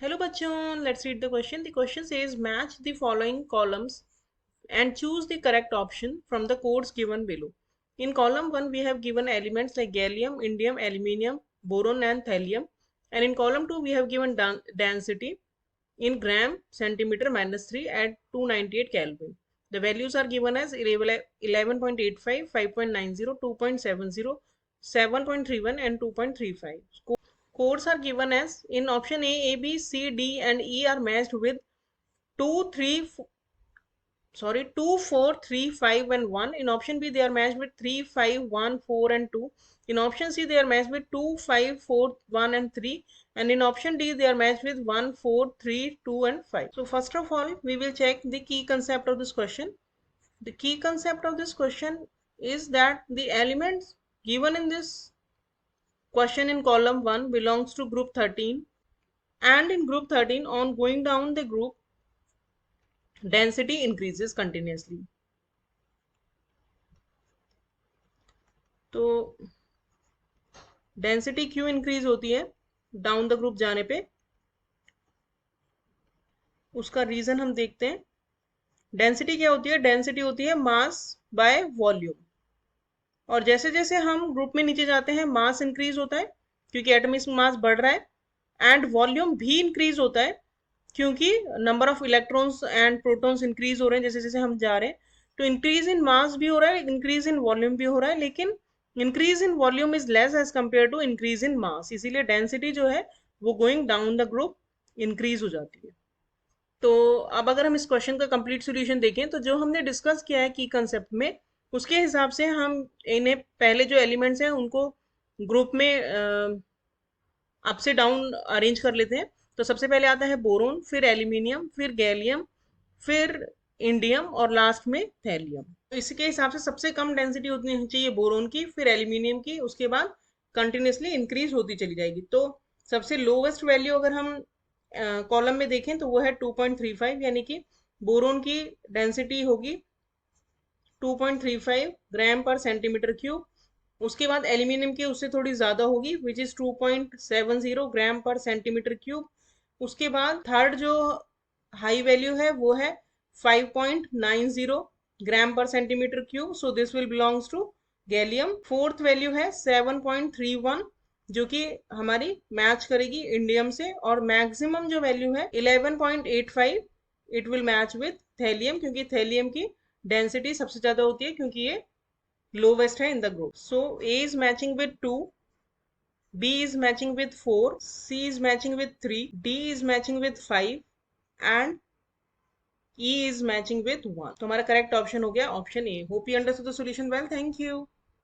Hello bachon, let's read the question. The question says match the following columns and choose the correct option from the codes given below. In column 1 we have given elements like gallium, indium, aluminium, boron and thallium, and in column 2 we have given density in gram centimeter minus 3 at 298 Kelvin. The values are given as 11.85, 5.90, 2.70, 7.31 and 2.35. Codes are given as in option A, B, C, D and E are matched with 2, 3, 2, 4, 3, 5 and 1. In option B, they are matched with 3, 5, 1, 4 and 2. In option C, they are matched with 2, 5, 4, 1 and 3. And in option D, they are matched with 1, 4, 3, 2 and 5. So first of all, we will check the key concept of this question. The key concept of this question is that the elements given in this question in column 1 belongs to group 13, and in group 13 on going down the group density increases continuously. तो density क्यों increase होती है down the group जाने पे, उसका reason हम देखते हैं. डेंसिटी क्या होती है? डेंसिटी होती है मास बाय वॉल्यूम. और जैसे जैसे हम ग्रुप में नीचे जाते हैं मास इंक्रीज होता है क्योंकि एटॉमिक मास बढ़ रहा है, एंड वॉल्यूम भी इंक्रीज होता है क्योंकि number of electrons and protons increase हो रहे हैं जैसे जैसे हम जा रहे हैं. तो इंक्रीज इन मास भी हो रहा है, इंक्रीज इन वॉल्यूम भी हो रहा है, लेकिन increase in volume is less as compare to increase in mass. इसीलिए डेंसिटी जो है वो going down the group increase हो जाती है. तो अब अगर हम इस क्वेश्चन का कंप्लीट सॉल्यूशन देखें तो जो हमने डिस्कस किया है की कंसेप्ट में, उसके हिसाब से हम इन्हें पहले जो एलिमेंट्स हैं उनको ग्रुप में अप से डाउन अरेंज कर लेते हैं. तो सबसे पहले आता है बोरोन, फिर एल्यूमिनियम, फिर गैलियम, फिर इंडियम और लास्ट में थैलियम. तो इसके हिसाब से सबसे कम डेंसिटी होनी चाहिए बोरोन की, फिर एल्यूमिनियम की, उसके बाद कंटिन्यूसली इंक्रीज होती चली जाएगी. तो सबसे लोवेस्ट वैल्यू अगर हम कॉलम में देखें तो वो है 2.35, यानी कि बोरोन की डेंसिटी होगी 2.35 ग्राम पर सेंटीमीटर क्यूब. उसके बाद एल्यूमिनियम की उससे थोड़ी ज़्यादा होगी विच इज़ 2.70 ग्राम पर सेंटीमीटर क्यूब. उसके बाद थर्ड जो हाई वैल्यू है वो है 5.90 ग्राम पर centimetre cube. So this will belongs to gallium. Fourth value है 7.31 जो कि हमारी मैच करेगी इंडियम से. और मैक्सिमम जो वैल्यू है 11.85 it will match with thallium क्योंकि थैलियम की डेंसिटी सबसे ज़्यादा होती है क्योंकि ये lowest है in the group. So A is matching with 2, B is matching with 4, C is matching with 3, D is matching with 5 and E is matching with 1. तो हमारा करेक्ट ऑप्शन हो गया option A. Hope you understood the solution well. Thank you.